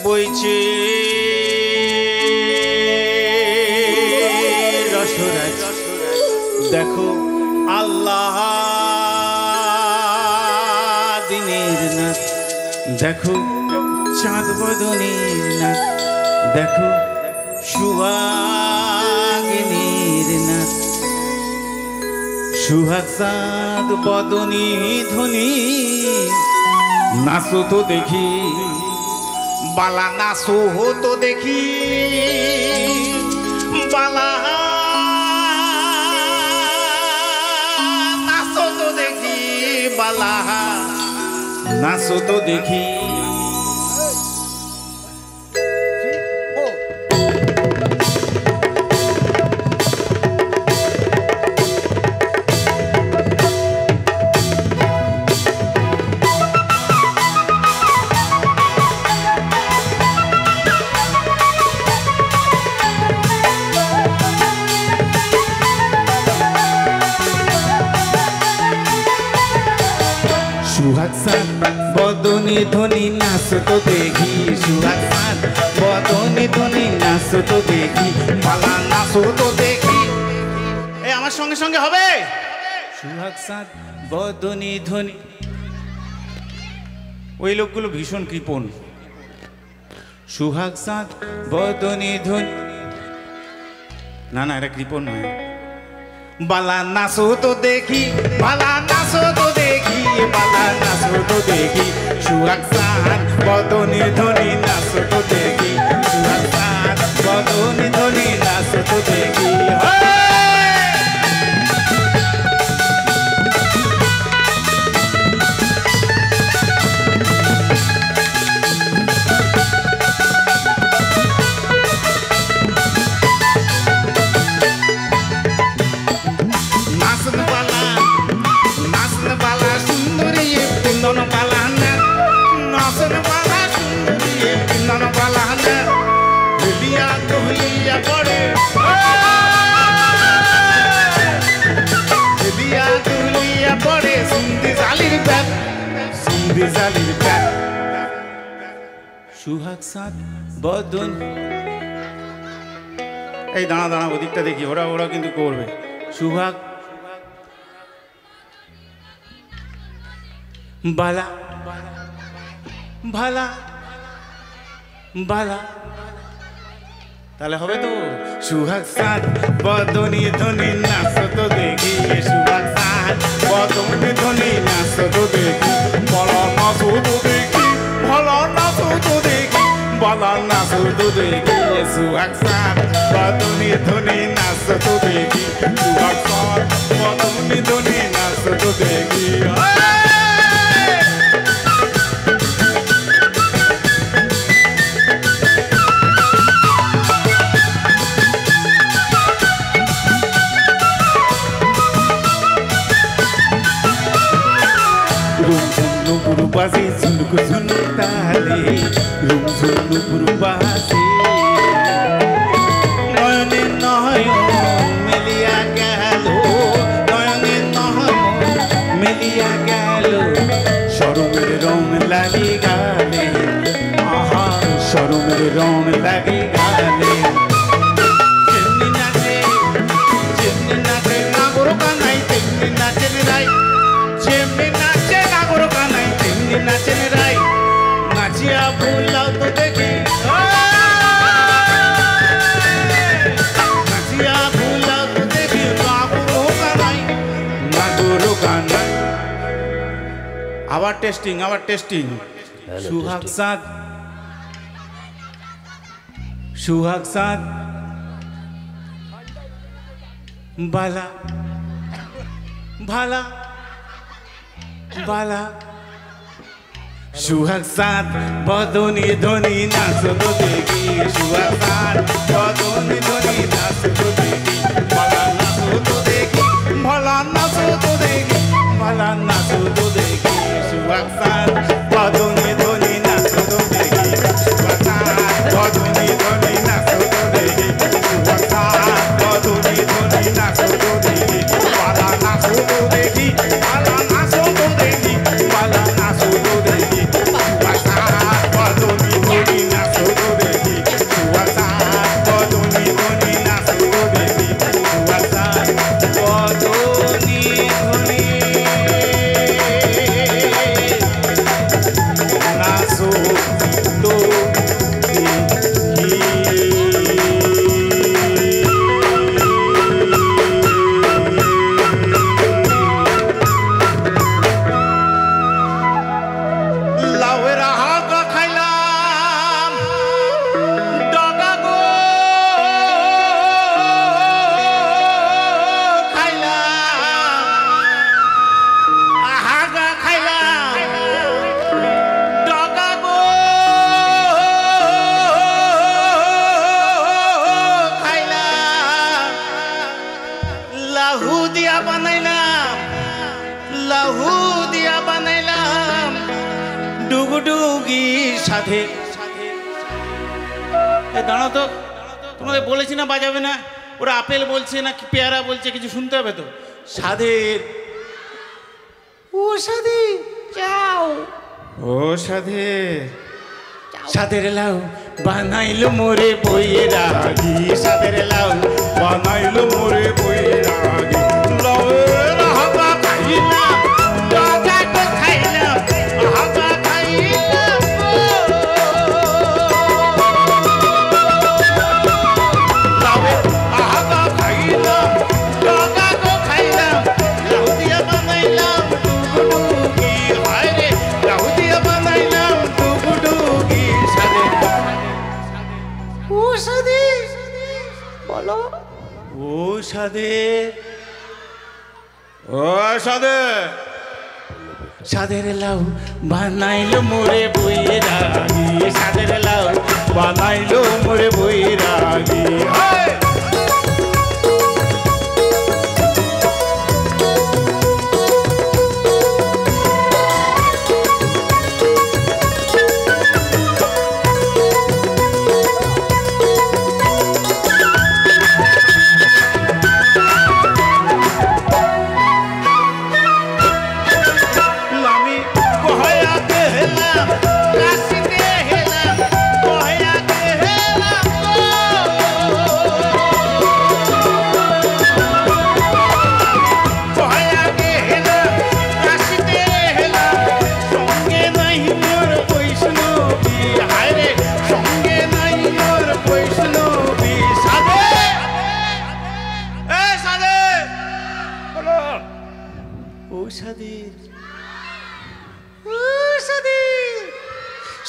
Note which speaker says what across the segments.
Speaker 1: বইছে রসরাজ দেখো আল্লাহ দিনের নাথ দেখো চাঁদ বদনের নাথ দেখো সুহাগিনীর নাথ সুহাগ চাঁদ বদনী ধ্বনি নাচো তো দেখি বালা নাচো তো দেখি বালা নাচো তো দেখি বালা নাচো তো দেখি সুহাগ চাঁদ বদনী ধ্বনি নাচো তো দেখি সুহাগ চাঁদ বদনী ধ্বনি নাচো তো দেখি পালা নাচো তো দেখি এই আমার সঙ্গে সঙ্গে হবে সুহাগ চাঁদ বদনী ধ্বনি ওই লোকগুলো ভীষণ কৃপণ সুহাগ চাঁদ বদনী ধ্বনি না না এটা কৃপণ নয় বালা নাচো তো দেখি বালা নাচো তো দেখি বালা নাচো তো দেখি সুহাগ চাঁদ বদনী ধ্বনি নাচো তো দেখি সুহাগ চাঁদ বদনী ধ্বনি নাচো তো দেখি সুহাগ চাঁদ বদন এই দাঁড়া দাঁড়া ওদিকটা দেখি ওরা ওরা কিন্তু করবে সুহাগ বালা ভালা বালা তাহলে হবে তো সুহাগ চাঁদ বদনী ধ্বনি নাচো তো দেখি সুহাগ চাঁদ বদনী ধ্বনি নাচো তো দেখি বলা নাচো তো দেখি ভালা নাচো তো দেখি বলা নাচো তো দেখি সুহাগ চাঁদ বদনী ধ্বনি নাচো তো দেখি সুহাগ চাঁদ বদনী ধ্বনি নাচো তো দেখি Basi sunu sunu tali, lum sunu basi. Noyone noyon melia galo, noyone noyon melia galo. Shorumer rom lagi gale, aha shorumer rom lagi gale. Chimni nache nagoro kanai, chimni nache rai, chimni nache nagoro kanai. নাচেন রাই নাচিয়া ভুলাও তো দেখি নাচিয়া ভুলাও তো দেখি নাগরো কানাই নাগরো কানাই আবার testing Suhag চাঁদ সুহাগ চাঁদ বালা ভালা বালা সুহাগ চাঁদ বদনী ধ্বনি নাচো তো দেখি সুহাগ চাঁদ বদনী ধ্বনি নাচো তো দেখি ভালা নাচো তো দেখি ভালা নাচো তো দেখি ভালা নাচো তো দেখি সুহাগ চাঁদ বদনী ধ্বনি নাচো তো দেখি সুহাগ চাঁদ বদনী ধ্বনি নাচো তো দেখি সুহাগ চাঁদ বদনী ধ্বনি নাচো তো দেখি ভালা নাচো তো দেখি ভালা নাচো তো দেখি ভালা নাচো তো দেখি Basta, basta, basta, basta, সাধে দাঁড়াও তো, তোমাদের বলেছি না বাজাবে না, ওরা আপেল বলছে না কি পেয়ারা বলছে, কিছু শুনতে হবে তো। সাধের ও সাধে যাও, ও সাধে সাধের লাউ বানাইলো মোরে বইয়ের রাগি, সাধের লাউ বানাইলো মোরে বইয়ের রাগি। লাউয়ের হাগা খাইলাম, হাগা তো খাইলাম, হাগা খাইলাম, লাউয়ের হাগা খাইলাম, হাগা তো খাইলাম, লাউ দিয়া বানাইলাম ডুগডুগি, হায় রে লাউ দিয়া বানাইলাম ডুগডুগি। সাধে ও সাধে বলো, ও সাধে, ও সাধে সাধের লাউ বানাইলো মোরে বইয়ের রাগি, সাধের লাউ বানাইলো মোরে বইয়ের রাগি।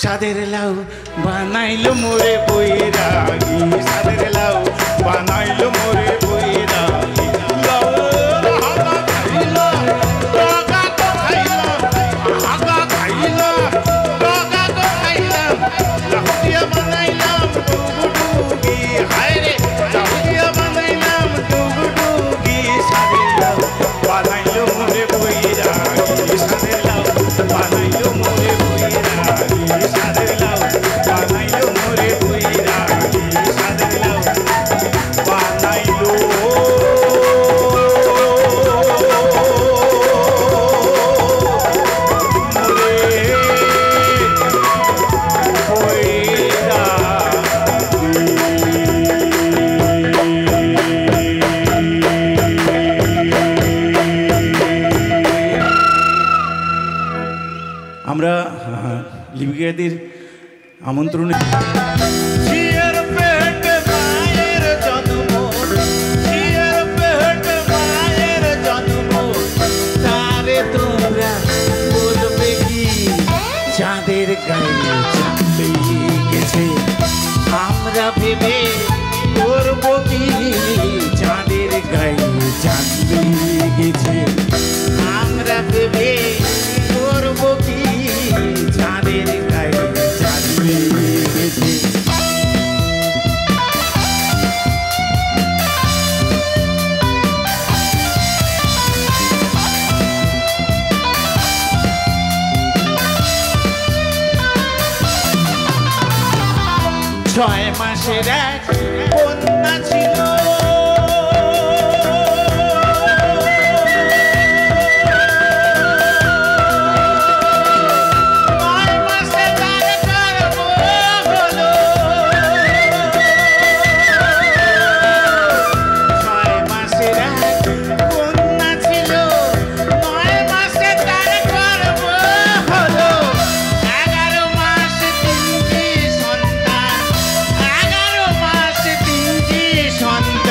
Speaker 1: সাধের লাউ বানাইলো মোরে বইয়ের রাগি, সাধের লাউ বানাইলো মোরে বইয়ের রাগি। লাউয়ের হাগা খাইলাম, হাগা তো খাইলাম, হাগা খাইলাম, হাগা তো খাইলাম, লাউ দিয়া বানাইলাম ডুগডুগি, হায় রে লাউ দিয়া বানাইলাম ডুগডুগি। সাধের লাউ বানাইলো মোরে বইয়ের রাগি, সাধের লাউ বানাইলো মোরে বইয়ের রাগি, সাধের লাউ বানাইলো মোরে বইয়ের রাগি, সাধের লাউ বানাইলো আমরা লিপিকাদের আমন্ত্রণে ঝিয়ের পেট মায়ের জন্ম, ঝিয়ের পেট মায়ের জন্ম, তারে তোমরা বলবে কি চাঁদের গায়ে চাঁদ গেছে, আমরা ভেবে করবো কি চাঁদের গায়ে চাঁদ গেছে, আমরা ভেবে করবো কি চাঁদের গায়ে চাঁদ গেছে। ছয় মাসের এক কন্যা ছিল, সন্তান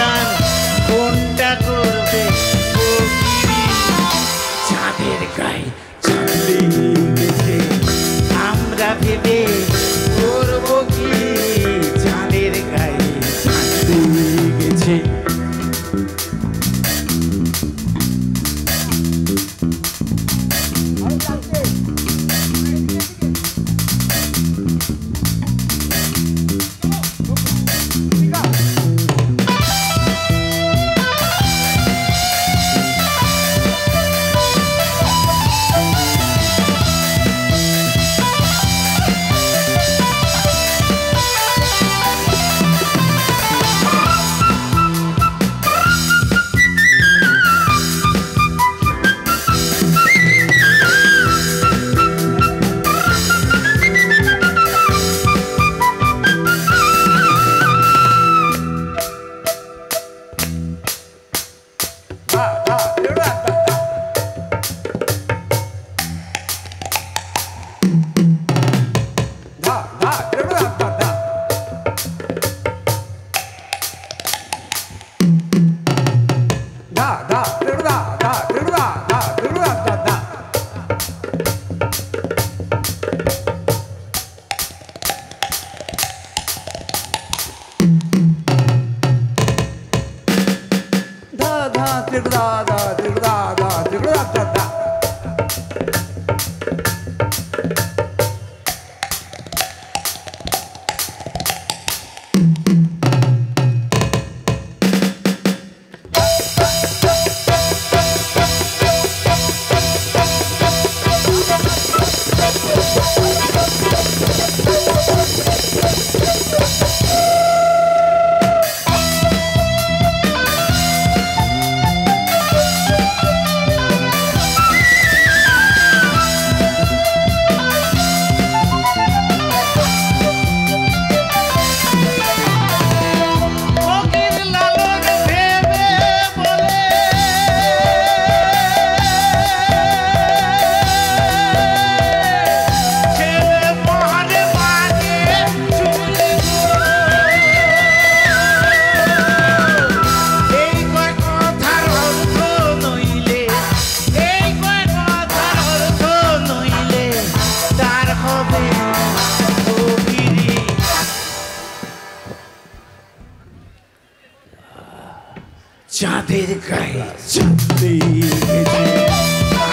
Speaker 1: চাঁদের গায়ে চাঁদের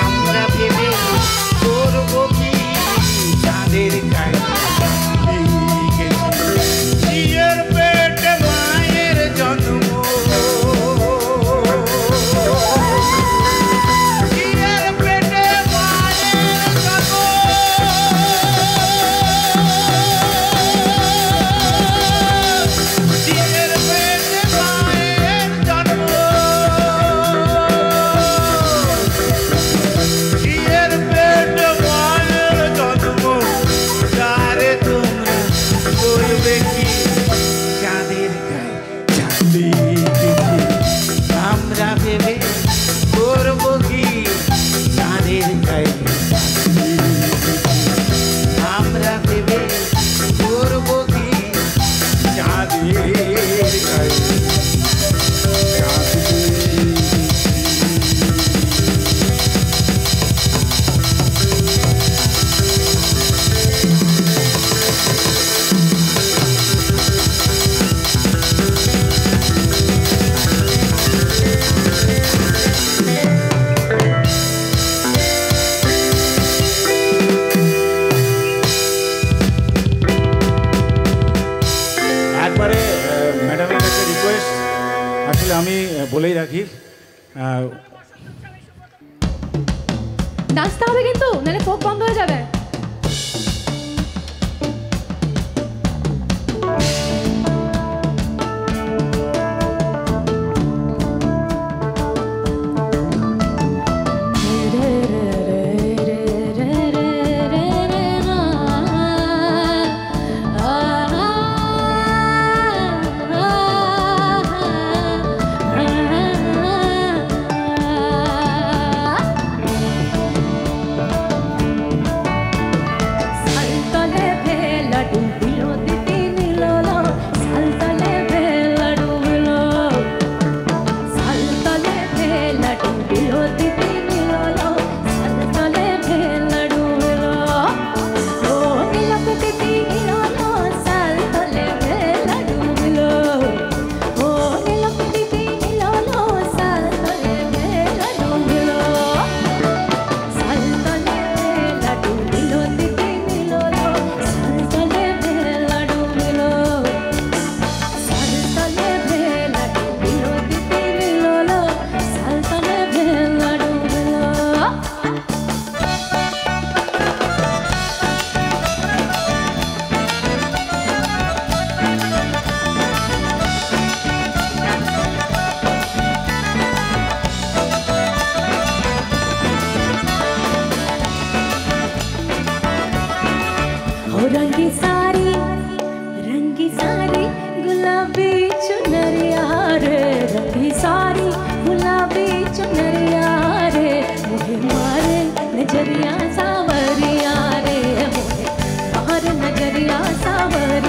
Speaker 1: আমরা ভেবে করবো কি চাঁদের গায়ে ঝিয়ের পেটে মায়ের জন্ম ঝিয়ের পেটে মায়ের জন্ম ঝিয়ের পেটে মায়ের জন্ম ঝিয়ের পেটে মায়ের জন্ম তারে তোমরা বলবে কি চাঁদের গায়ে আমরা ভেবে করবো কি চাঁদের গায়ে আমরা ভেবে করবো কি চাঁদের গায়ে একবারে ম্যাডামের একটা রিকোয়েস্ট আসলে আমি বলেই রাখি
Speaker 2: নাচতে হবে কিন্তু নাহলে ফোক বন্ধ হয়ে যাবে। रंगी सारी गुलाबी चुनरिया रे, रंगी सारी गुलाबी चुनरिया रे, मुझे मारे नजरिया सावरिया रे, मुझे मारे नजरिया सावरिया।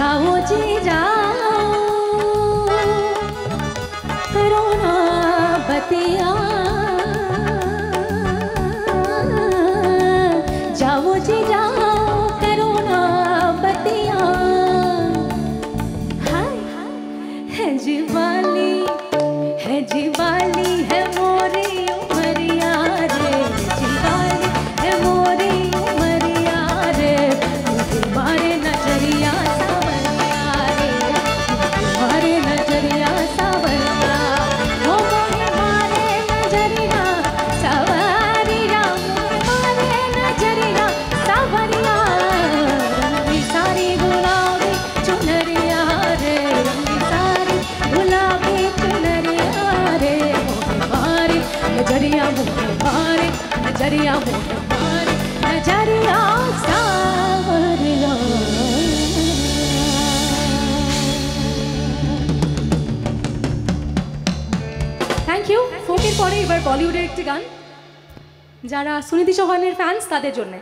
Speaker 2: जाओ जी जाओ करो ना बतिया जाओ जी जाओ करो ना बतिया हाय है जीवाली है मोरी उमरिया रे जीवाली है मोरी उमरिया रे तुम्हारे नजरिया सावरिया रे तुम्हारे नजरिया सावरिया हो मारे नजरिया सावरिया मारे नजरिया सावरिया रंगी सारी गुलाबी चुनरिया रे रंगी सारी गुलाबी चुनरिया रे मारे नजरिया मारे नजरिया मारे नजरिया सावरिया থ্যাংক ইউ ফোকের পরে এবার বলিউডের একটি গান যারা সুনিধি চৌহানের ফ্যান্স তাদের জন্য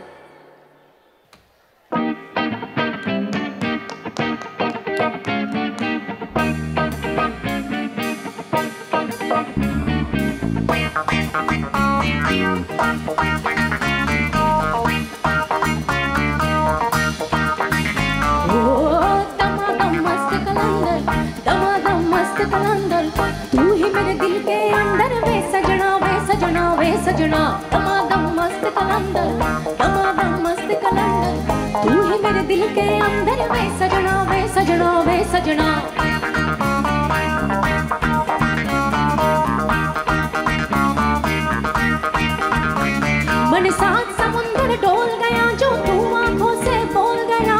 Speaker 2: कलंदर तू ही मेरे दिल के अंदर वे सजना वे सजना वे सजना दमादम मस्त कलंदर दमादम मस्त कलंदर तू ही मेरे दिल के अंदर वे सजना वे सजना वे सजना मन साथ समुंदर डोल गया जो तू आंखों से बोल गया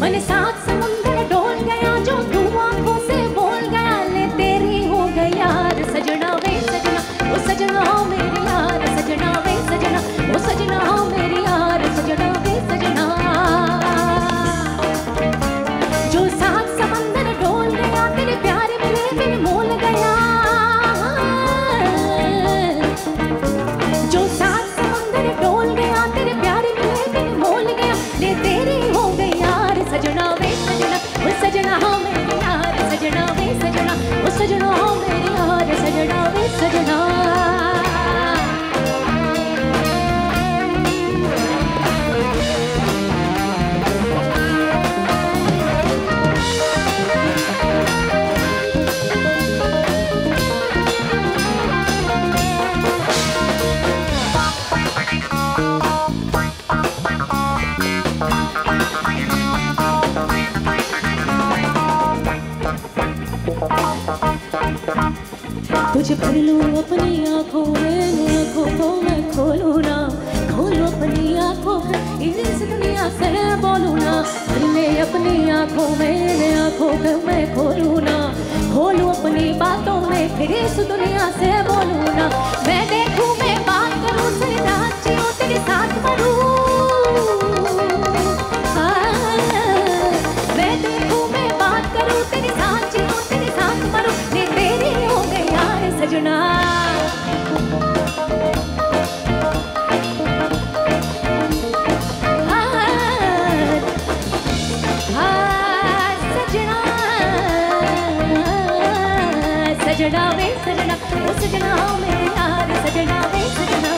Speaker 2: मन साथ समुंदर डोल गया जो तू आंखों से बोल गया ले तेरी हो गई यार सजना वे सजना ओ सजना मेरी यार सजना वे सजना ओ सजना मेरी यार सजना वे सजना जो साथ समंदर डोल गया तेरे प्यार मिले फिर मोल गया जो साथ समंदर डोल गया तेरे प्यार मिले फिर मोल गया ले तेरी हो गई यार सजना वे सजना ओ सजना मेरी यार सजना वे सजना ओ सजना मेरी यार सजना वे सजना तुझे भर लूं अपनी आँखों में आँखों को मैं खोलूं ना खोलूं अपनी आँखों में इस दुनिया से बोलूं ना भर ले अपनी आँखों में आँखों को मैं खोलूं ना खोलूं अपनी बातों में फिर इस दुनिया से बोलूं ना मैं देखूं मैं बात करूं तेरे साथ जियो तेरे साथ मरूं मैं देखूं मैं बात करूं तेरे साथ जियो तेरे साथ मरूं ने तेरी हो गई यार सजना सजना वे सजना ओ सजना मेरे यार सजना वे सजना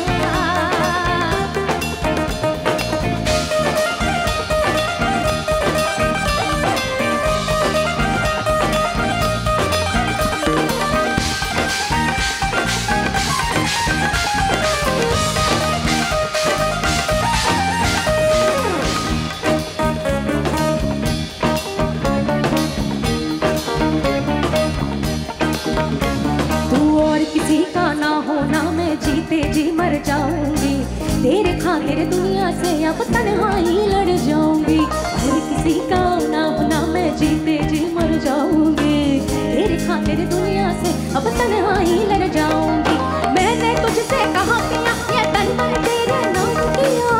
Speaker 2: किसी का ना होना मैं जीते जी मर जाऊंगी तेरे खातिर दुनिया से अब तन्हाई लड़ जाऊंगी हर किसी का ना होना मैं जीते जी मर जाऊंगी तेरे खातिर दुनिया से अब तन्हाई लड़ जाऊंगी मैंने तुझसे कहा पिया ये तन पर तेरे नाम किया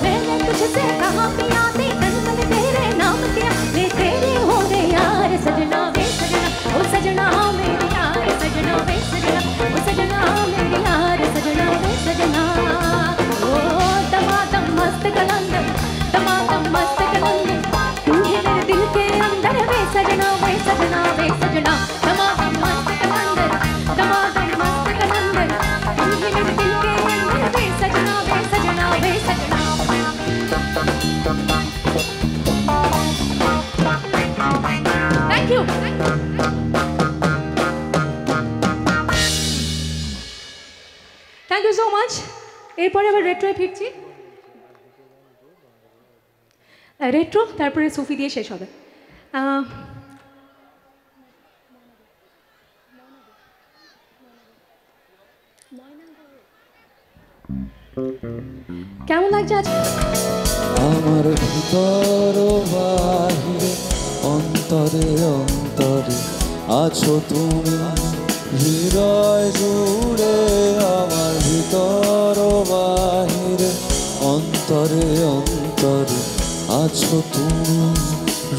Speaker 2: मैंने तुझसे कहा पिया ते तन पर तेरे नाम किया ले तेरे हो गए यार सजना वे सजना ओ सजना मेरे यार থ্যাংক ইউ সো মাচ। এরপরে আবার রেট্রোয় ফিরছি, রেট্রো তারপরে সুফি দিয়ে শেষ হবে। কেমন লাগছে আজ?
Speaker 3: আমার ভিতর বাহিরে অন্তরে অন্তরে আছো তুমি, হৃদয় জুড়ে আমার ভিতর বাহিরে অন্তরে অন্তরে আছো তুমি,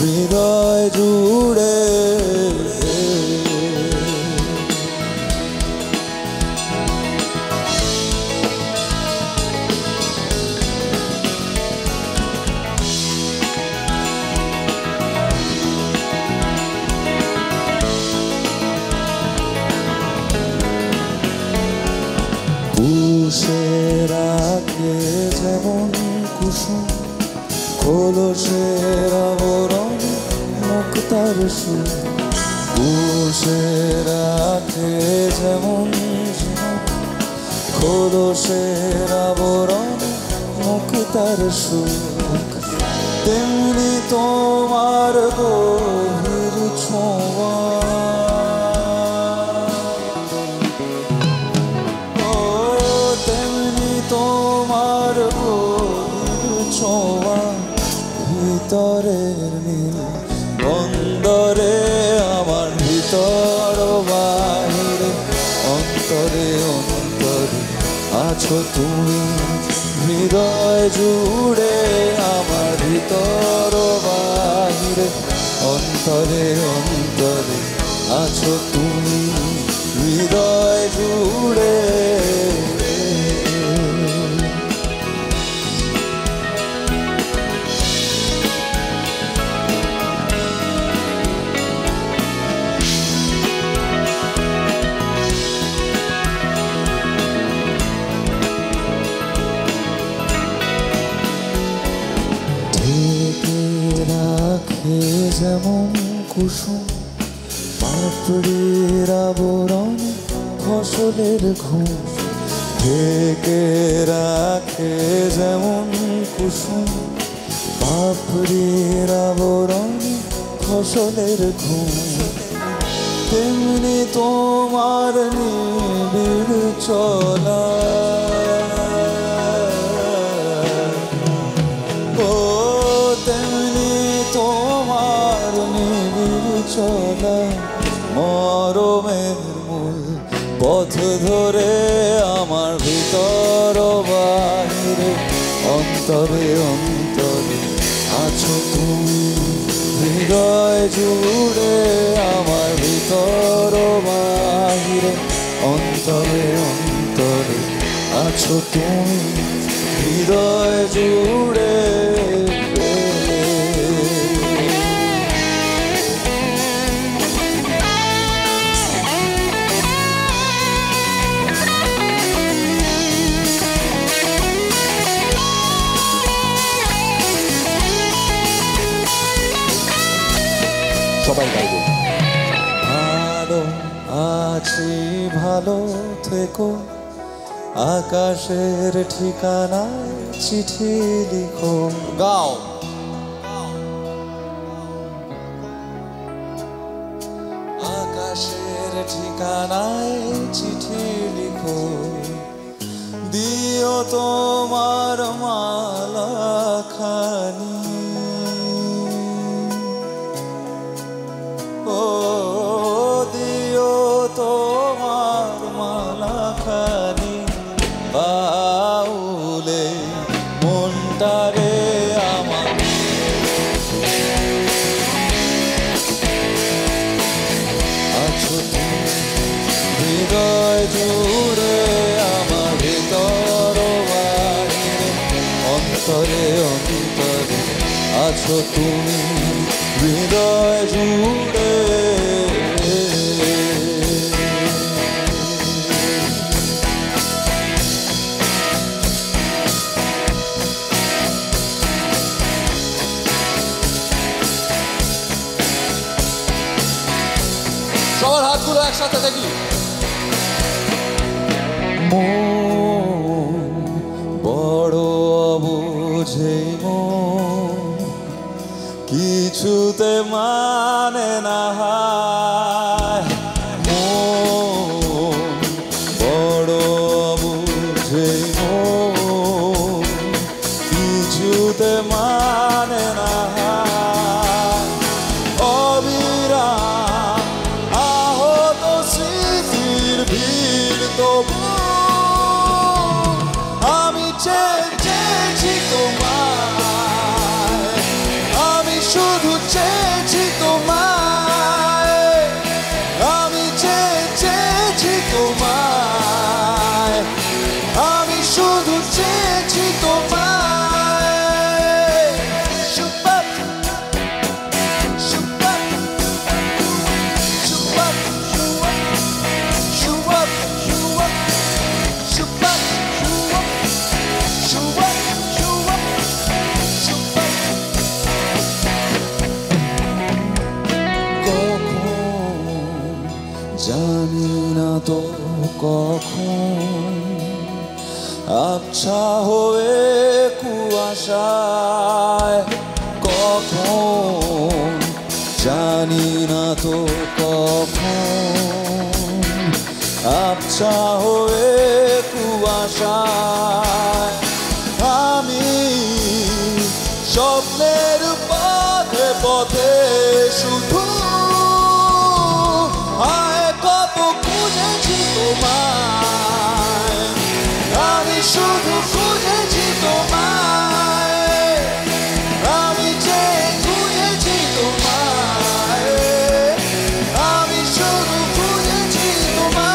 Speaker 3: হৃদয় জুড়ে। পুষে রাখে যেমন কুসুম কলসের আবরণ মুক্তার সুর, পুষে রাখে যেমন কলসের আবরণ মুক্তার সুর, তেমনি তোমার গভীর ছোঁয়া, তোমার গভীর ছোঁয়া, ভিতরের নীল বন্দরে আমার ভিতর বাহিরে অন্তরে অন্তরে আছো তুমি, হৃদয় জুড়ে আমার ভিতর বাহিরে অন্তরে অন্তরে আছো তুমি, হৃদয় জুড়ে। রাখে যেমন কুসুম পাপড়ির আবরণ ফসলের ঘুম, ঢেকে রাখে যেমন কুসুম পাপড়ির আবরণ ফসলের ঘুম, তেমনি তোমার নিবিড় চলা, তোমার নিবিড় চলা মরমের মূল পথ ধরে আমার ভিতর বাহিরে অন্তরে অন্তরে আছো তুমি, হৃদয় জুড়ে আমার ভিতর বাহিরে অন্তরে অন্তরে আছো তুমি, হৃদয় জুড়ে। সবাই গাইব। ভালো আছি ভালো থেকো, আকাশের ঠিকানায় চিঠি লিখো, গাও। আকাশের ঠিকানায় চিঠি লিখো, দিও তোমার মালা খানি, ও দিও তোমার মালা খানি, বাউলে মনটারে আমার, আছো হৃদয় জুড়ে আমার ভিতর বাহিরে অন্তরে অন্তরে আছো তুমি, হৃদয় জুড়ে। সবার হাতগুলো একসাথে দেখি। তবু আমি চেয়েছি তোমায়, আমি শুধু চেয়েছি তোমায়, আমি চেয়েছি তোমায়, আমি শুধু চেয়েছি তোমায়। জানি না তো কখন আবছা হয়ে কুয়াশায়, কখন জানি না তো কখন আবছা হয়ে কুয়াশায় আমি স্বপ্নের পথে পথে শুধু তোমায়, আমি শুধু খুঁজেছি তোমায়, আমি যে খুঁজেছি তোমায়, আমি শুধু খুঁজেছি তোমায়।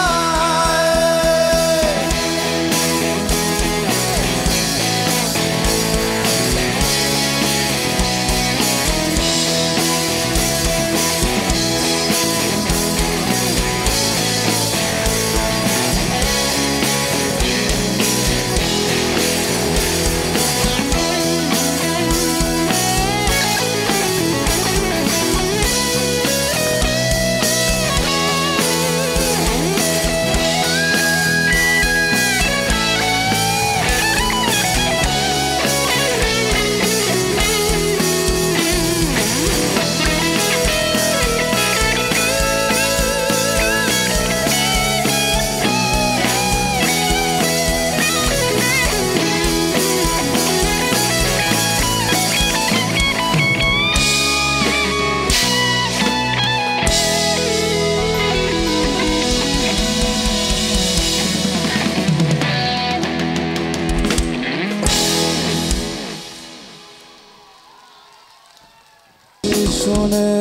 Speaker 3: শুনে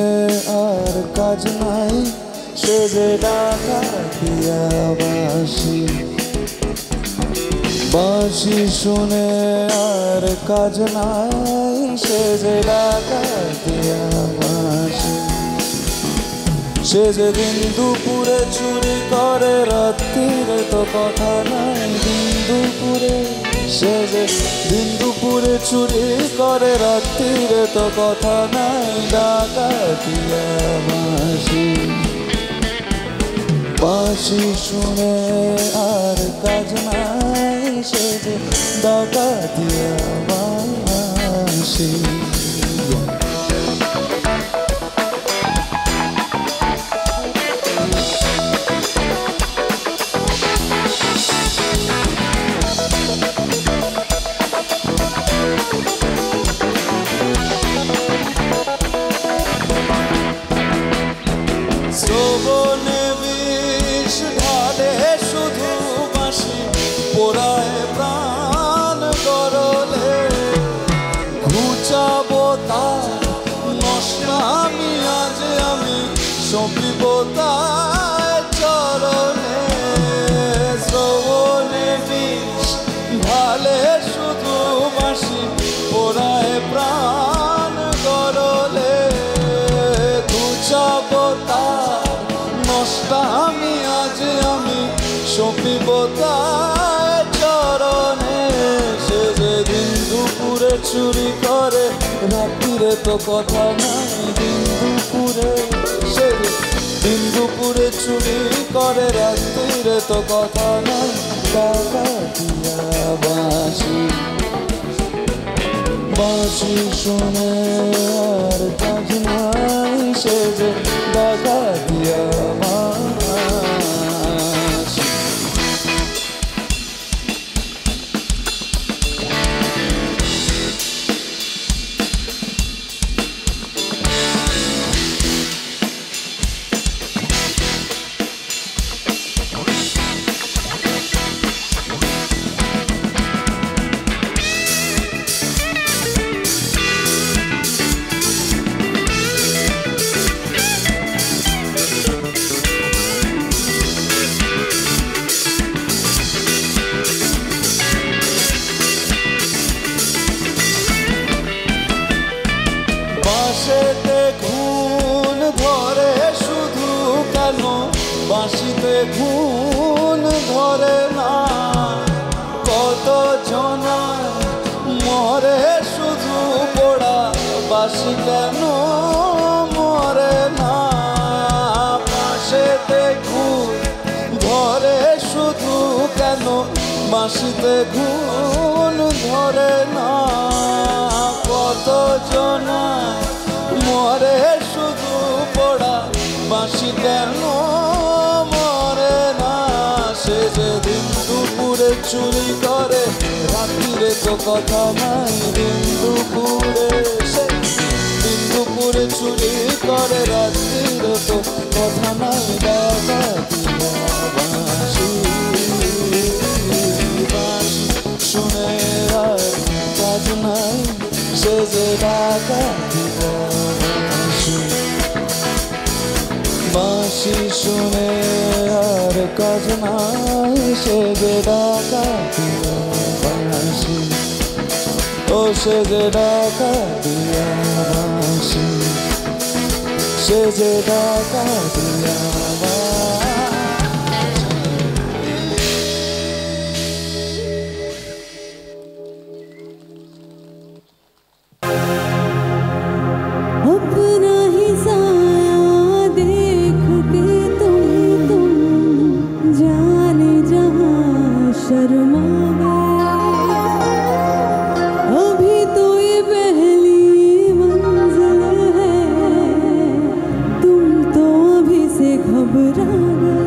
Speaker 3: আর কাজ নাই সেজে ডাকাতিয়া বাঁশি, বাঁশি শুনে আর কাজ নাই সেজে ডাকাতিয়া বাঁশি, সে যেদিন দুপুরে চুরি করে রাত্রিরে তো কথা নাই, দিন দুপুরে সে যে দিন দুপুরে চুরি করে রাত্রিরে তো কথা নাই, ডাকাতিয়া বাঁশি, বাঁশি শুনে আর কাজ নাই সে যে ডাকাতিয়া বাঁশি। শ্রবণে বিষ ঢালে শুধু বাঁশি, পোড়ায় প্রাণ গরলে, ঘুচাবো তার নষ্ট আমি আজ আমি সপিব তার চরণে। শ্রবণে বিষ ঢালে শুধু বাঁশি, পোড়ায় প্রাণ গরলে, ঘুচাবো তার আমি আজ আমি সপিব তার চরণে। সে যেদিন দুপুরে চুরি করে রাত্রিরে তো কথা নাই, দিন দুপুরে সে দিন দুপুরে চুরি করে রাত্রিরে তো কথা নাই, ডাকাতিয়া বাঁশি, বাঁশি শুনে আর কাজ নাই সে যে ডাকাতিয়া বাঁশি। কেন বাঁশিতে ঘুম ধরে না কত জনার মরে শুধু পোড়া বাঁশি কেন মরে না পাশেতে ঘুম ধরে শুধু কেন বাঁশিতে ঘুম ধরে না কত জনার মরে শুধু পোড়া বাঁশি কেন মরে না সে যেদিন দুপুরে চুরি করে রাত্রিরে তো কথা নাই দিন দুপুরে চুরি করে রাত্রিরে তো কথা নাই বাঁশি শুনে আর কাজ নাই সে যে ডাকাতি বাঁশি শুনে আর কাজ নাই সে যে ডাকাতি বাঁশি ও সে যে ডাকাতি বাঁশি সে যে ডাকাতি
Speaker 2: अपना ही साया देख के तुम जाने जहाँ शर्मा गए अभी तो ये पहली मंजिल है तुम तो अभी से घबरा गए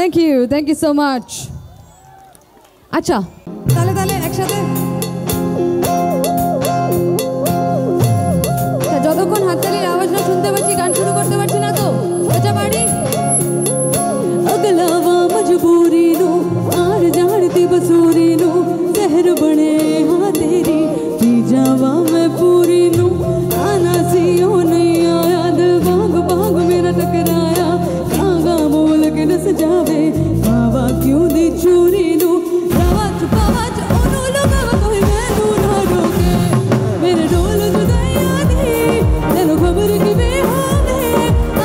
Speaker 4: থ্যাংক ইউ সো মাচ। আচ্ছা তাহলে তাহলে একসাথে যতক্ষণ হাততালির আওয়াজ না শুনতে পাচ্ছি গান শুরু করতে পারছি না তো। আচ্ছা পারি अगलावा मजबूरी नो आर जाड़ती बसूरी नो जहर बने हाँ तेरी पी जावा मैं पूरी नो आना सीओ नहीं आया दिल बाग बाग मेरा टकराया कागा मोल के नस जावे बाबा क्यों दी चूरी नो रावाच ओनो लगावा कोई मैनू ना रोके मेरे डोल जुदाइया दी तेनो खबर की बेहावे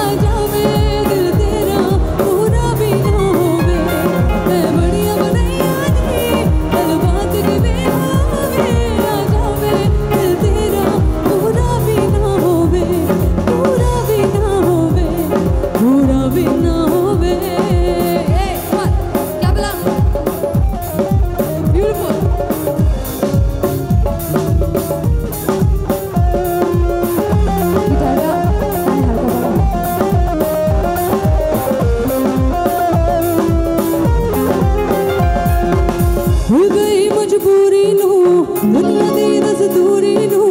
Speaker 4: आ जावे दिल तेरा पूरा भी ना होवे मैं बढ़िया बनैया दी दिल बात की बेहावे आ जावे दिल तेरा पूरा भी ना होवे पूरा भी ना होवे पूरा भी ना होवे। क्या बोला ब्यूटीफुल हो गई मजबूरी नू दुनिया दी दस्तूरी नू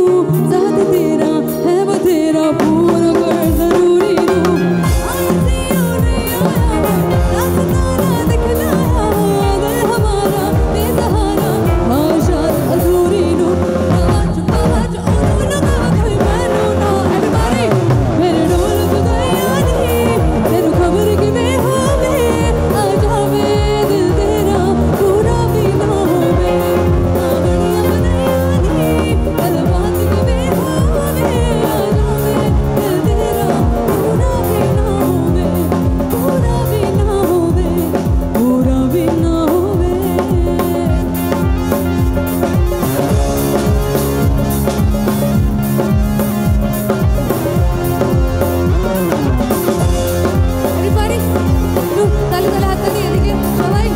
Speaker 4: साथ तेरा है वो तेरा पूरा कर जरूरी नू आसी हो नहीं आया रास्ता ना दिखलाया दिल हमारा बेसहारा आशात अधूरी नू आवाज ओनो लगा कोई मैनू ना everybody मेरे डोल जुदाइया दी तेरू खबर की बेहावे आ जावे दिल तेरा पूरा भी ना होवे बढ़िया बनैया दी दिल बात की बेहावे आ जावे दिल तेरा पूरा भी ना होवे पूरा भी ना होवे पूरा भी ना होवे। Everybody, look, ताली ताली हाथ ताली देखिए सबाई।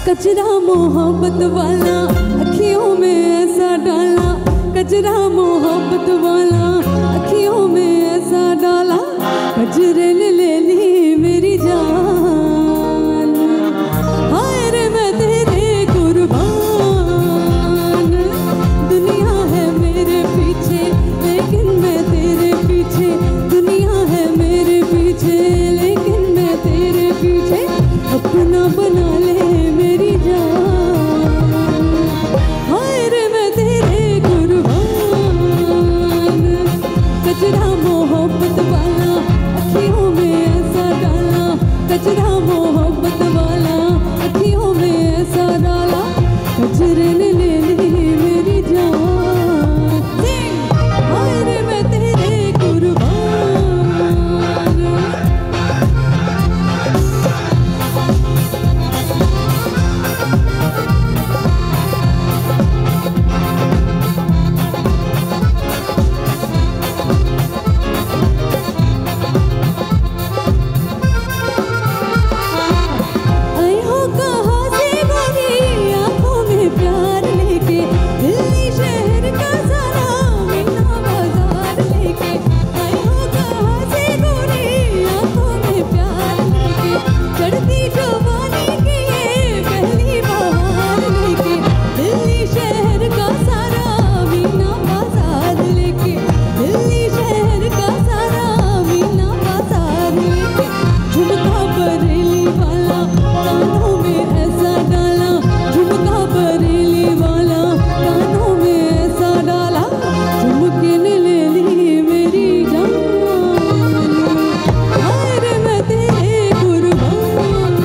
Speaker 4: कचरा मोहब्बत वाला अखियों में ऐसा डाला कचरा मोहब्बत वाला अखियों में ऐसा डाला कचरे ने ले ली मेरी जान हाय रे मैं तेरे कुर्बान दुनिया है मेरे पीछे लेकिन मैं तेरे पीछे दुनिया है मेरे पीछे लेकिन मैं तेरे पीछे अपना बना ले मेरी जान हाय रे मैं तेरे कुर्बान कचरा मोहब्बत वाला अखियों में ऐसा डाला कचरा मोहब्बत वाला अखियों में ऐसा डाला कचरे ने ले ली मेरी जान हाय रे मैं तेरे कुर्बान। आई हो कहाँ से गोरी आँखों में प्यार लेके दिल्ली शहर का सारा मीना बाजार लेके आई हो कहाँ से गोरी आँखों में प्यार लेके चढ़ती जवानी की ये पहली बहार लेके दिल्ली शहर का सारा मीना बाजार लेके दिल्ली शहर का सारा मीना बाजार लेके झुमका बरेली वाला कानों में ऐसा डाला झुमका बरेली वाला कानों में ऐसा डाला झुमके ने ले ली मेरी जान हाय रे मैं तेरे कुर्बान।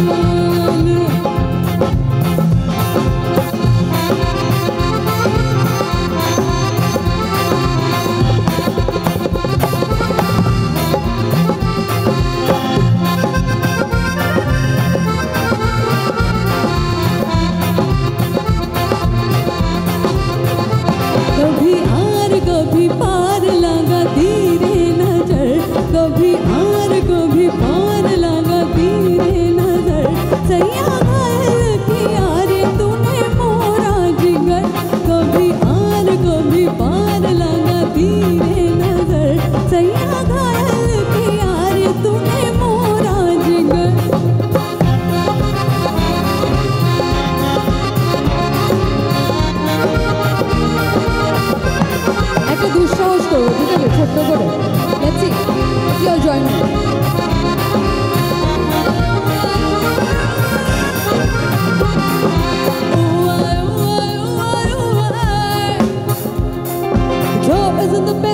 Speaker 4: कभी आर कभी पार लगा धीरे नजर कभी आर कभी पार लगा धीरे नजर सैया घायल किया रे तूने मोरा जिगर कभी आर कभी पार लगा धीरे नजर सैया घायल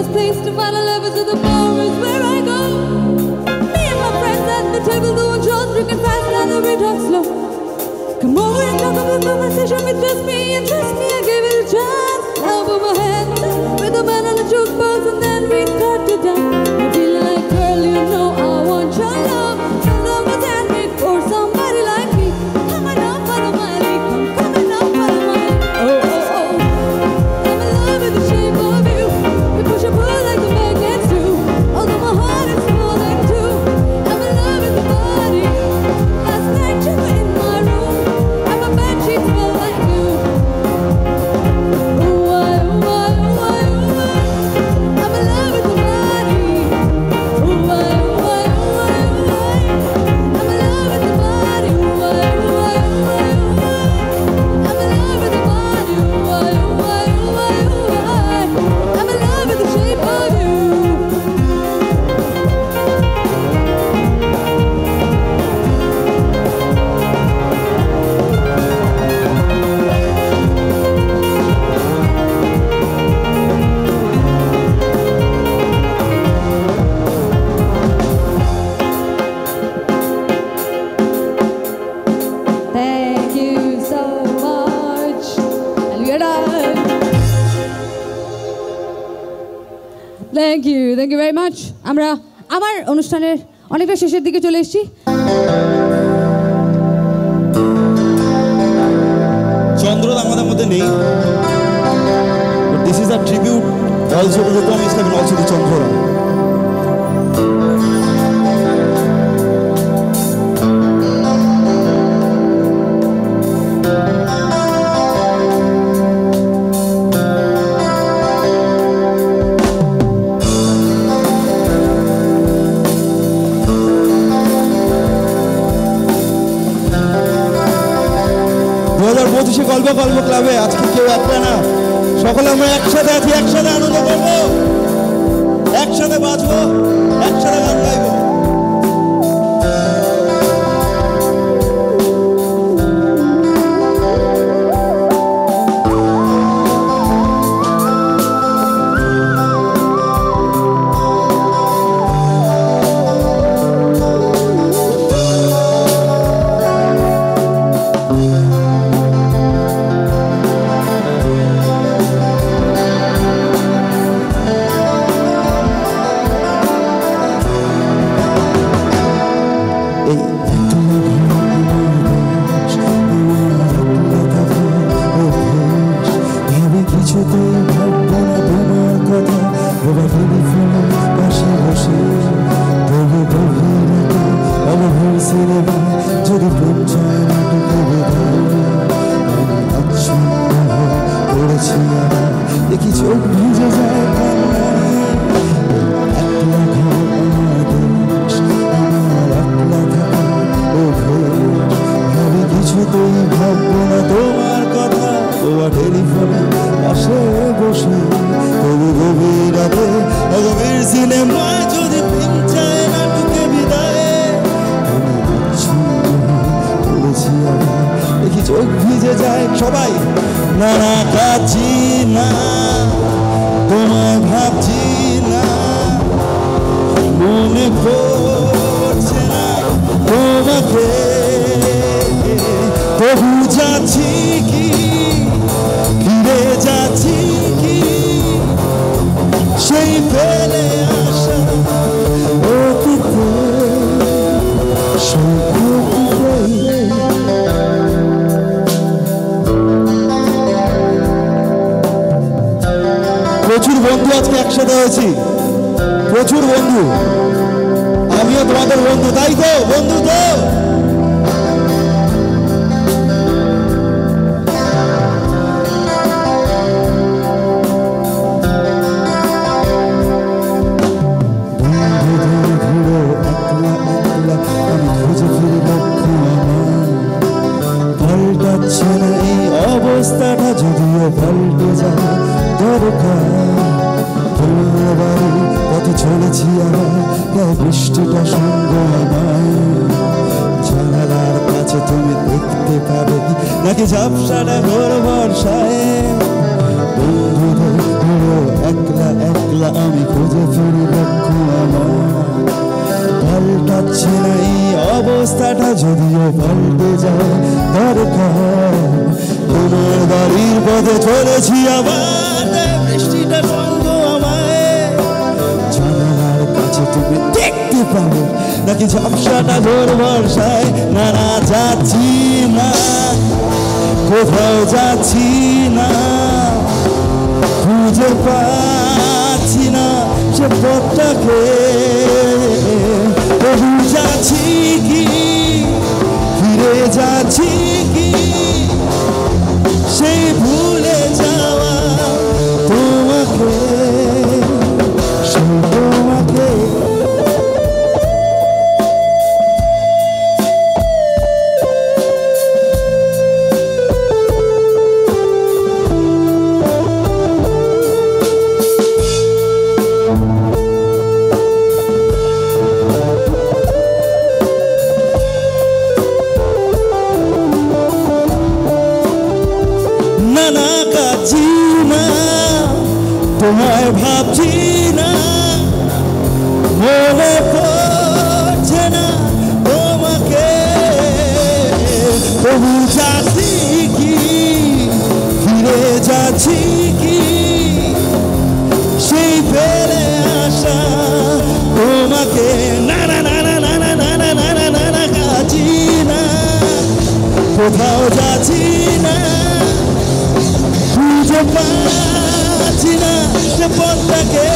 Speaker 4: best place to find a lover, so the bar is where I go. Me and my friends at the table doing shots, drinking fast and we talk slow. Come over and talk about conversation with just me, and trust me, I give it a chance. I'll put my hands with the man on the jukebox, and then we start to dance. I'm feeling like, girl, you know I want your love. Some love was handmade for somebody like me. Come on up, follow my lead. Come coming up, follow my lead. Oh, oh, oh. I'm in love with the shape of you. You push and pull like the magnets do. Although my heart is falling too. I'm in love with the body. Last night you were in my room, and my bed sheets smell like you. Ooh, I, ooh, I, ooh, I, ooh, I. I'm in love with the body. Ooh, I, ooh, I, ooh, I, ooh, I. I'm in love with the body. Ooh, I, ooh, I, ooh, I, ooh, I. I'm in love with the body. Ooh, I, ooh, I, ooh, I, ooh, I. I'm in love with the shape of you. Thank you so much. And we are done. Thank you very much. আমরা আমার অনুষ্ঠানের অনেকটা শেষের দিকে চলে এসেছি।
Speaker 3: চন্দ্র আমাদের মধ্যে নেই, but this is a tribute also to the Tom Islam and also to Chandra. গল্প ক্লাবে আজকে কেউ একটা না, সকলে আমরা একসাথে আছি, একসাথে আনন্দ করবো, একসাথে বাঁচবো, একসাথে গান গাইবো। সবাই না কাছি না তোমায় ভাবছি না, মনে পড়ছে না তোমাকে, তবু যাচ্ছি কি ফিরে যাচ্ছি কি সেই ফেলে আসা অতীতে প্রচুর বন্ধু আজকে একসাথে হয়েছি, প্রচুর বন্ধু, আমিও তোমাদের বন্ধু, তাই তো বন্ধু তো পাল্টাচ্ছে না এই অবস্থাটা, যদিও পাল্টে যায় দরকার। পথে চলেছি আমার বৃষ্টিটা সঙ্গ আমায়, জানালার কাছে তুমি দেখতে পাবে নাকি ঝাপসাটা ঘোর বর্ষায়। বন্ধুদের একলা একলা আমি যাবার বৃষ্টিটা সঙ্গ আমায় জানালার কাছে তুমি দেখতে পাবে নাকি ঝাপসাটা ঝোর বর্ষায় না না যাচ্ছি না কোথাও যাচ্ছি না খুঁজে পাচ্ছি না সে পথটাকে তবু যাচ্ছি কি ফিরে যাচ্ছি কি সেই ভুলে যাওয়া তোমাকে সেই তোমাকে তোমায় ভাবছি না মনে পড়ছে না তোমাকে তবু যাচ্ছি কি ফিরে যাচ্ছি কি সেই ফেলে আসা তোমাকে না না না না না না না না না না না যাচ্ছি না কোথাও যাচ্ছি না খুঁজে পাচ্ছি না সে পথটাকে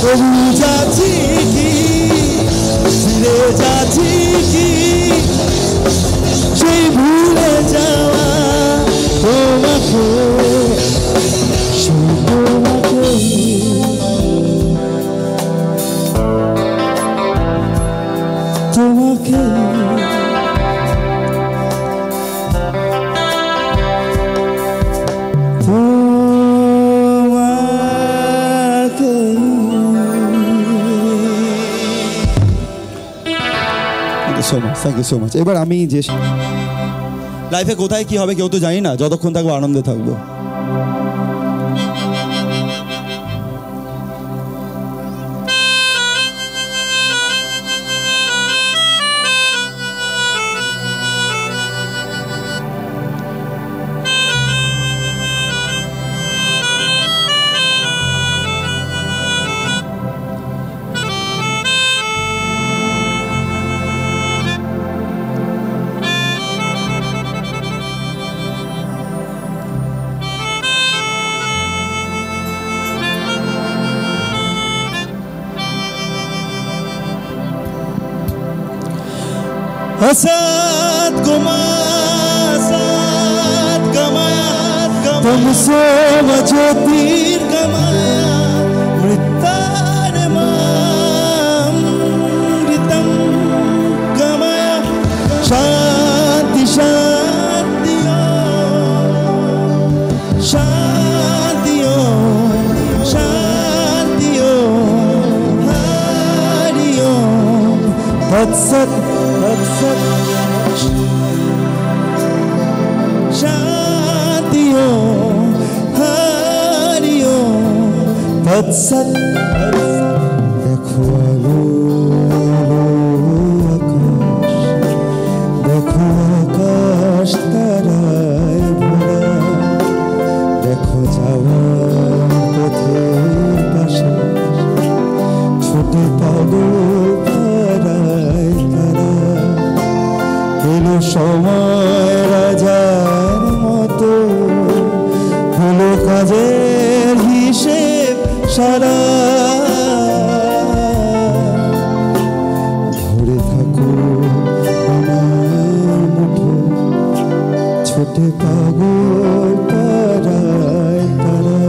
Speaker 3: তবু যাচ্ছি কি ফিরে যাচ্ছি কি সেই ভুলে যাওয়া তোমাকে সেই তোমাকে তোমাকে থ্যাংক ইউ সো মাচ। এবার আমি যে লাইফে কোথায় কি হবে কেউ তো জানি না, যতক্ষণ থাকবো আনন্দে থাকবো। हसद गमाया तुमसे मुझे तीर गमाया मृतारमामृतम गमाया शांति शांतियों शांतियों शांतियों हरियों तत्सत शांतियों हरियों तत्सत देखो आलो आकाश देखो आकाश ताराय भरा देखो যাওয়ার পথের পাশে ছোটে পাগল এলো সময় রাজার মতো হলো কাজের হিসেব সারা ধরে থাকো আমার মুঠো ছোটে পাগল তারায় তারা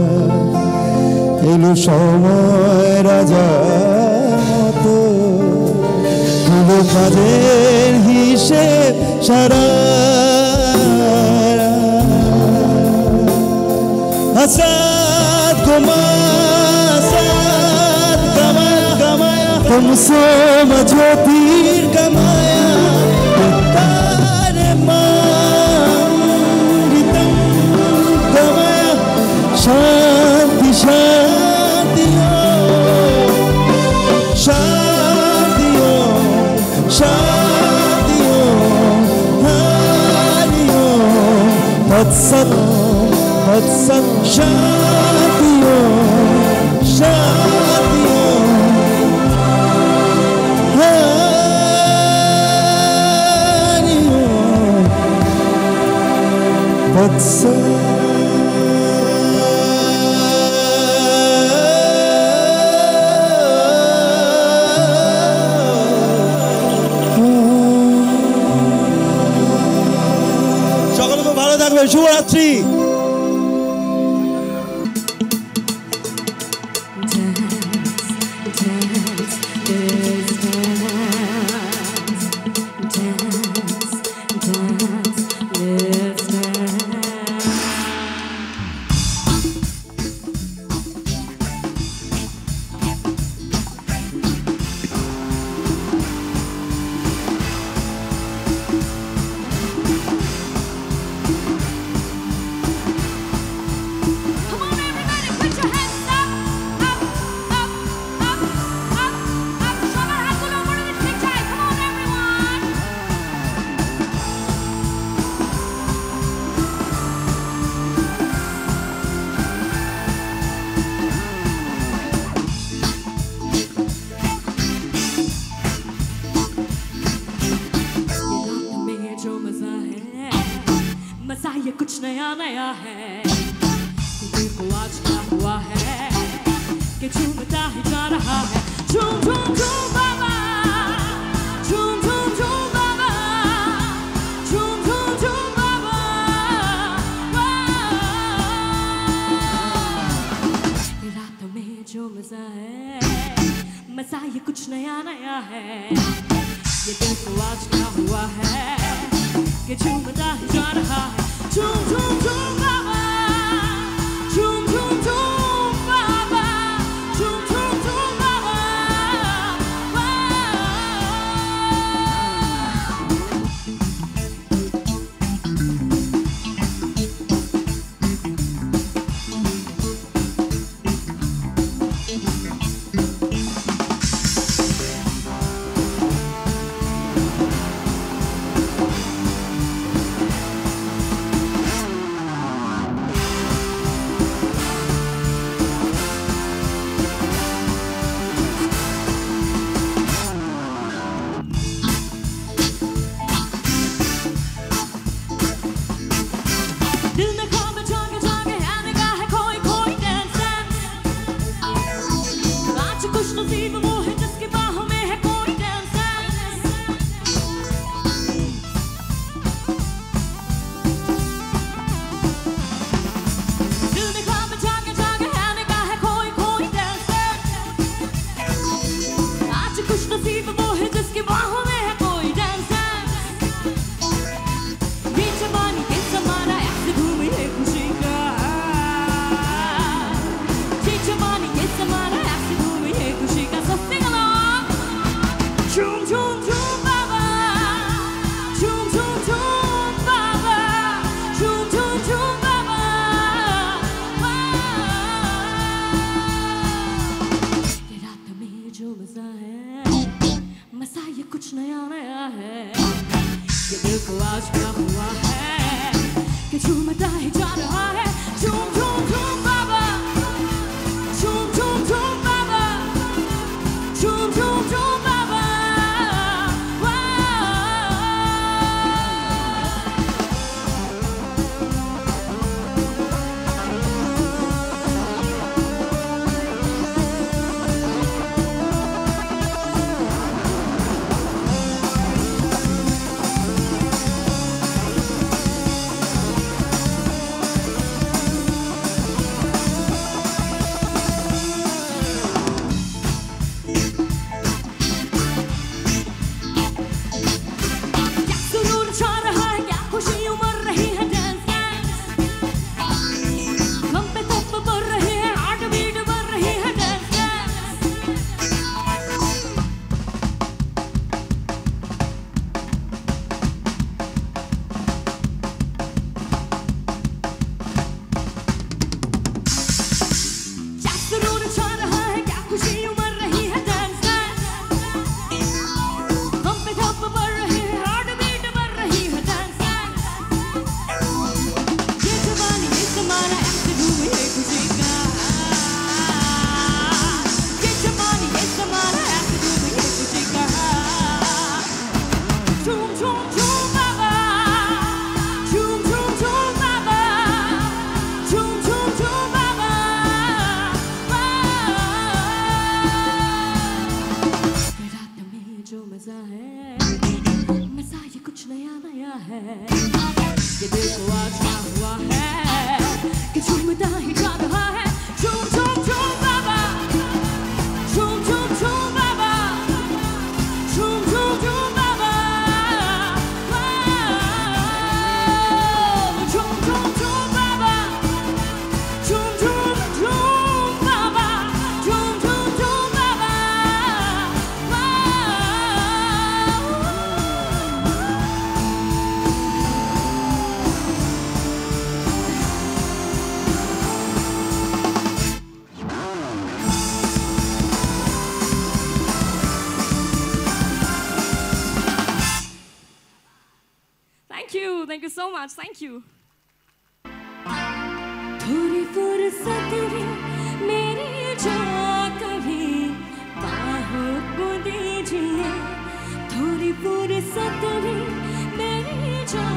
Speaker 3: এলো সময় রাজার মতো হলো কাজের হিসেব সারা हसद गमाया तुमसे मुझे तीर गमाया तारमामृतम गमाया शांति शांतियों शांतियों शांतियों हरियों तत्सत तत्सत शांतियों शांतियों हरियों तत्सत শুভরাত্রি।
Speaker 2: ये कुछ नया नया है, दिल को आज क्या हुआ है कि झूमता ही जा रहा है। झूम झूम झूम बाबा, झूम झूम झूम बाबा, झूम झूम झूम बाबा। ये रात में जो मजा है, मजा ये कुछ नया नया है। ये दिल को आज क्या हुआ है कि झूमता ही जा रहा है। झूम झूम झूम बाबा, झूम झूम झूम बाबा, झूम झूम झूम बाबा।
Speaker 5: you so much. Thank you.
Speaker 2: थोड़ी फुर्सत भी मेरी जा कभी बाहों को दीजिए, थोड़ी फुर्सत भी मेरी जा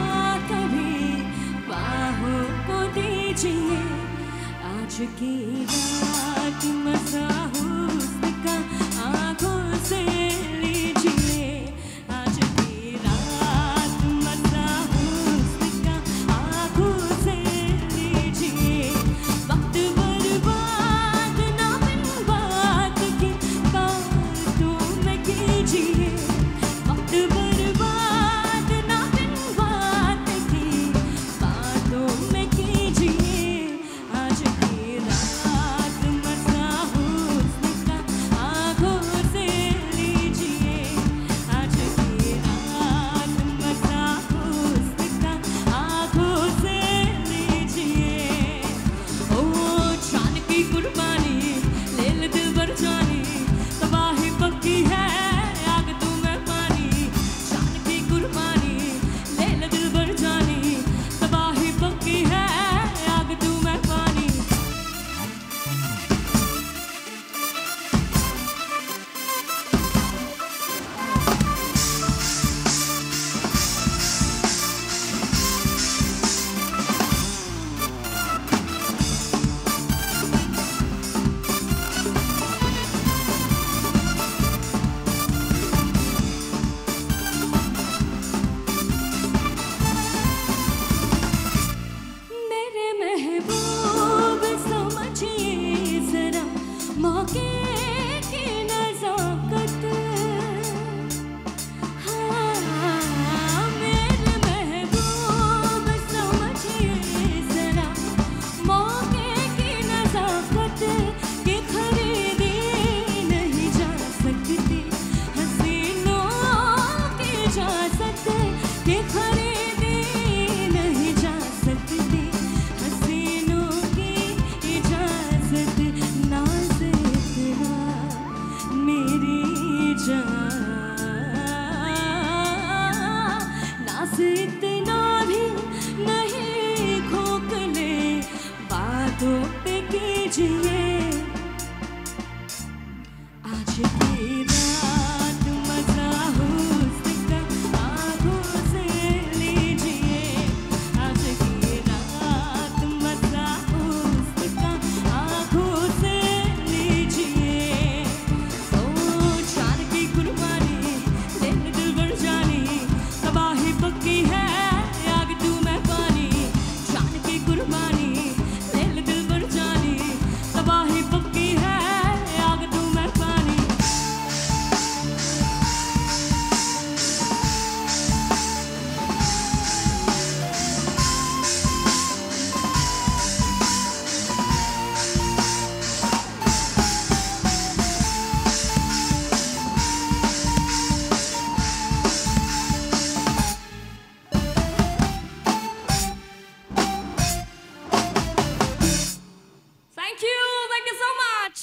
Speaker 2: कभी बाहों को दीजिए। आज की रात मज़ा हुस्न का आँखों से लीजिए, आज की रात मज़ा हुस्न का आँखों से लीजिए। वक्त बर्बाद ना बिन बात की बातों में कीजिए, वक्त बर्बाद ना बिन बात की बातों में कीजिए। आज की रात मज़ा हुस्न का आँखों से लीजिए, आज की रात मज़ा हुस्न का आँखों से लीजिए। ओ जान की कुर्बानी ले ले दिल भर जानी, तबाही पक्की है आग तू मैं पानी। जान की कुर्बानी ले ले दिल भर जानी, तबाही पक्की है आग तू मैं पानी। मेरे महबूब समझिए जरा मौके की नज़ाकत। हाँ मेरे महबूब समझिए जरा मौके की नज़ाकत, कि खरीदी नहीं जा सकती हसीनों की इजाज़त, कि खरीदी नहीं जा सकती हसीनों की इजाज़त। नाज़ इतना मेरी जान, नाज़ इतना भी नहीं खोखले बातों पे कीजिए। आज की रात मज़ा हुस्न का आँखों से लीजिए, आज की रात मज़ा हुस्न का आँखों से लीजिए। ओ जान की कुर्बानी ले ले दिल भर जानी, तबाही पक्की है आग तू मैं पानी। जान की कुर्बानी ले ले दिल भर जानी, तबाही पक्की है आग तू मैं पानी। Thank you so much.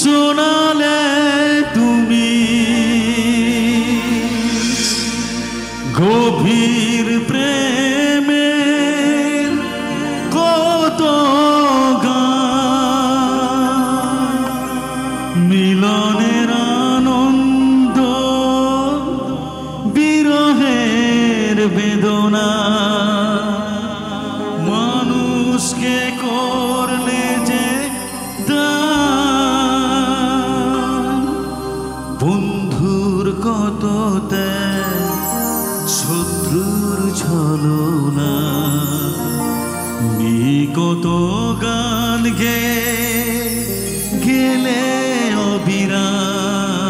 Speaker 6: শোনালে তুমি গভীর প্রেমের কত গান, মিলনের আনন্দ বিরহের বেদনা, মানুষকে করলে যে দান, বন্ধুর কত ত্যাগ শত্রুর ছলনা, কত গান গেলে অবিরাম,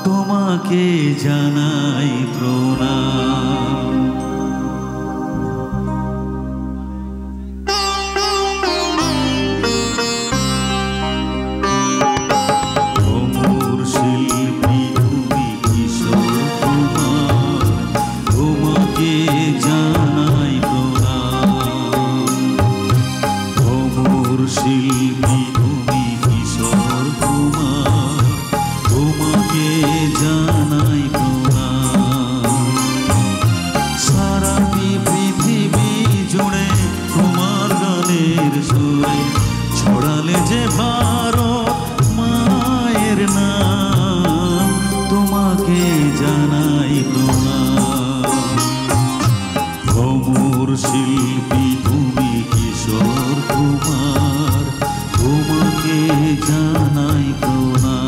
Speaker 6: তোমাকে জানাই প্রণাম। অমর শিল্পী তুমি কিশোর কুমার, তোমাকে জানাই প্রণাম। অমর শিল্পী তুমি কিশোর কুমার, তোমাকে জানাই শিল্পী তুমি কিশোর কুমার, তোমাকে জানাই প্রণাম।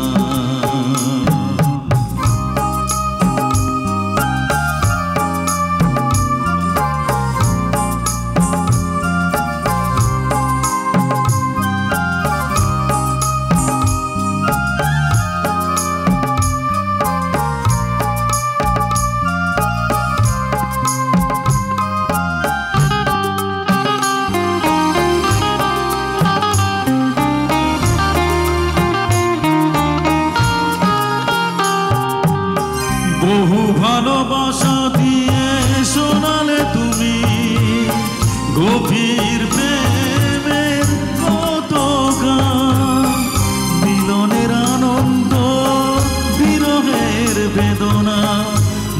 Speaker 6: বহু ভালোবাসা দিয়ে শোনালে তুমি গভীর প্রেমের কত গান, মিলনের আনন্দ বিরহের বেদনা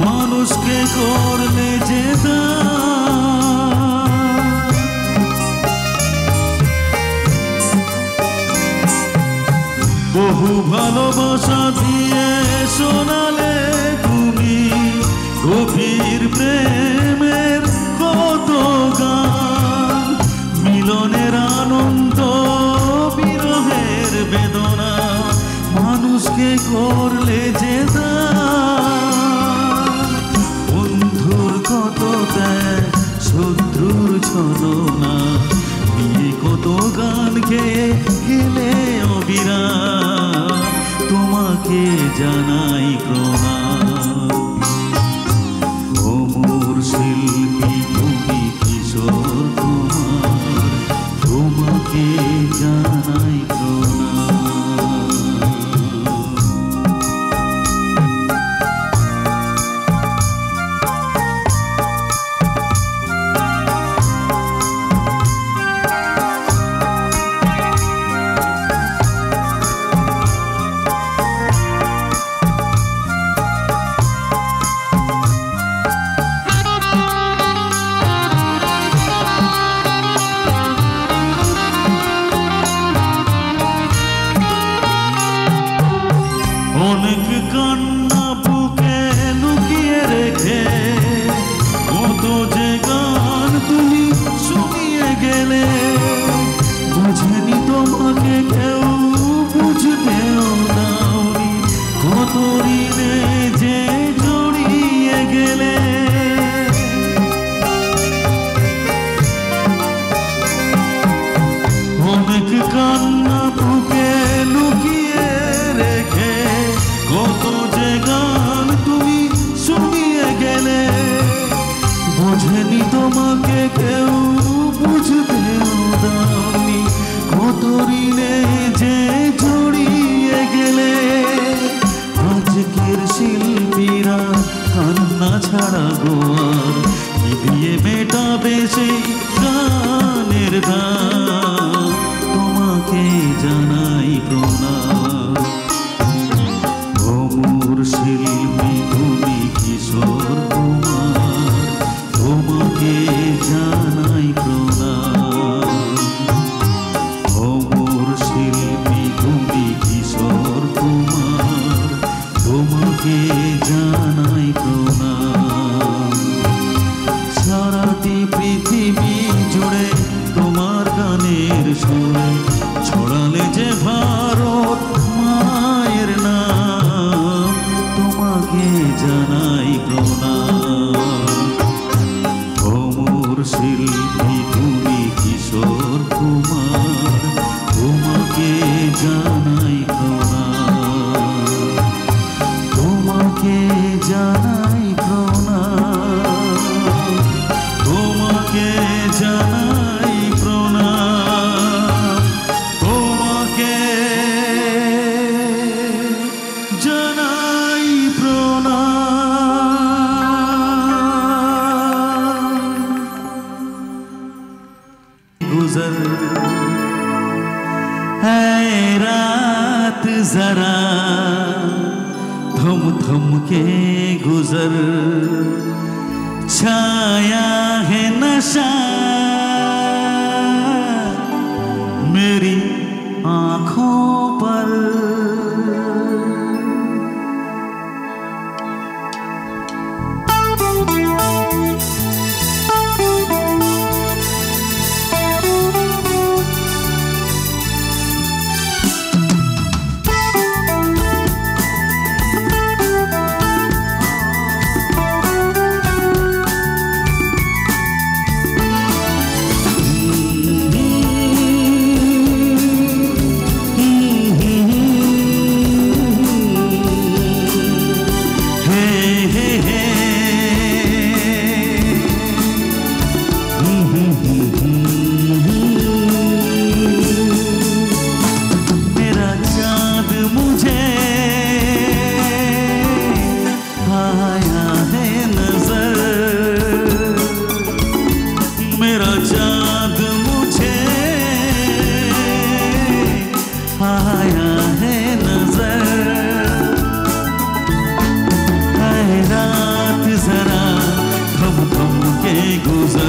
Speaker 6: মানুষকে করলে যে দান। বহু ভালোবাসা দিয়ে শোনালে তুমি গভীর প্রেমের কত গান, মিলনের আনন্দ বিরহের বেদনা মানুষকে করলে যে দান। বন্ধুর কত ত্যাগ শত্রুর ছলনা নিয়ে কত গান গেয়ে গেলে অবিরাম, তোমাকে জানাই প্রণাম। অমর শিল্পী তুমি কিশোর কুমার, তোমাকে জানাই প্রণাম। অনেক কান্না বুকে লুকিয়ে রেখে কত যে গান তুমি শুনিয়ে গেলে, বুঝেনি তোমাকে কেউ বুঝতেও দাওনি, কত ঋণে যে জড়িয়ে গেলে। অনেক কান্না বুকে লুকিয়ে রেখে কত যে গান তুমি শুনিয়ে গেলে, বোঝেনি তোমাকে কেউ বুঝতেও দাওনি, কত ঋণে যে জড়িয়ে গেলে। আজকের শিল্পীরা কান্না ছাড়া গোয়ার কি দিয়ে মেটাবে সেই গানের দাম, তোমাকে জানাই প্রণাম। অমর শিল্পী তুমি কিশোর কুমার, তোমাকে জানাই প্রণাম। অমর শিল্পী তুমি কিশোর কুমার, তোমাকে জানাই প্রণাম। সারাটি পৃথিবী জুড়ে তোমার গানের সুরে ছড়ালে যে ভারত মায়ের নাম, তোমাকে জানাই প্রণাম। অমর শিল্পী তুমি কিশোর কুমার, তোমাকে জানাই প্রণাম। তোমাকে জানাই প্রণাম, তোমাকে জানাই প্রণাম, তোমাকে জানাই প্রণাম। गुजर है रात जरा थम थम के गुजर, छाया है नशा मेरी आँखों पर।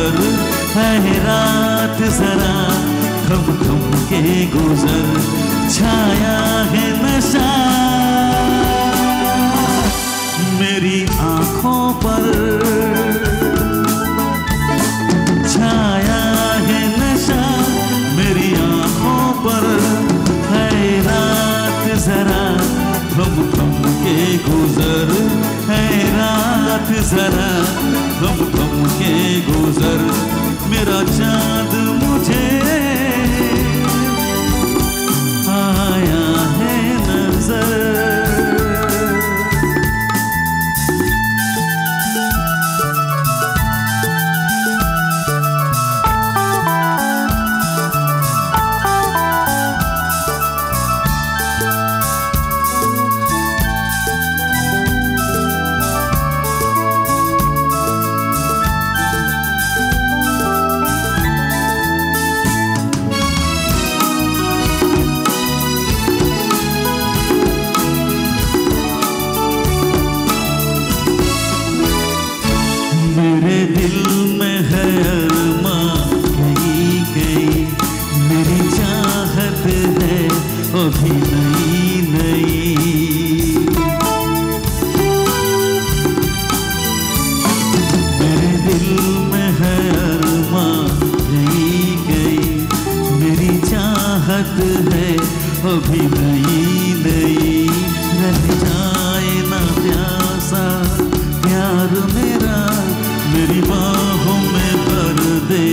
Speaker 6: गुजर है रात जरा थम थम के गुजर छाया है नशा मेरी आंखों पर छाया है नशा मेरी आंखों पर है रात जरा थम थम के गुजर है रात जरा थम थम के गुजर मेरा चांद मुझे आया है नजर मेरे दिल में है अरमां कहीं कहीं मेरी चाहत है अभी नई नई मेरे दिल में है अरमां कहीं कहीं मेरी चाहत है अभी नई नई रह जाए ना प्यासा प्यार मेरा मेरी बाहों में भर दे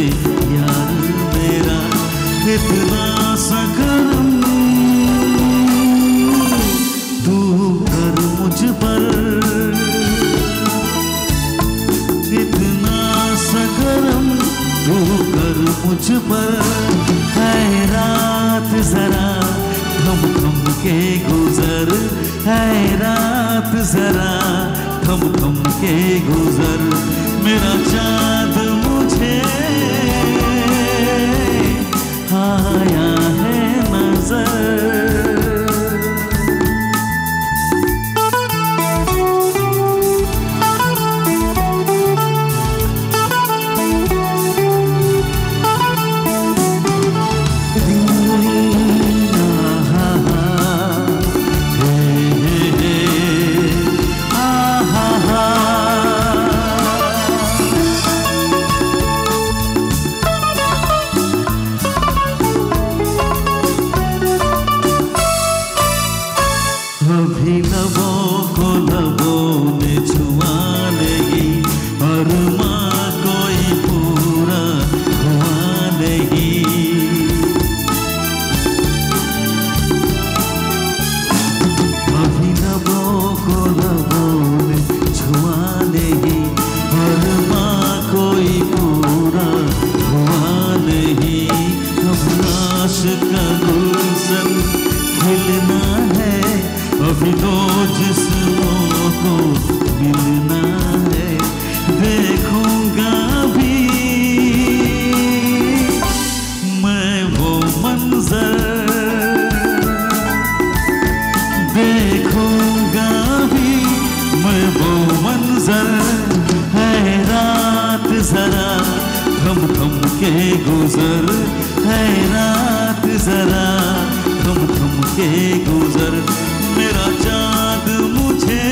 Speaker 6: यार मेरा इतना सकरम तू कर मुझ पर इतना सकरम तू कर मुझ पर है रात जरा थम थम के गुजर है रात जरा थम थम के गुजर मेरा चाँद मुझे आया है नजर अभी लबों को लबों ने छुआ लेगी और माँ कोई पूरा हुआ नहीं अभी लबों को लबों ने छुआ लेगी और माँ कोई पूरा हुआ नहीं अब लाश का गुलशन खिलना है अभी दो जिस्मों को मिलना है देखूंगा भी मैं वो मंजर देखूंगा भी मैं वो मंजर है रात जरा थम थम के गुजर है रात जरा थम थम के गुजर मेरा चाँद मुझे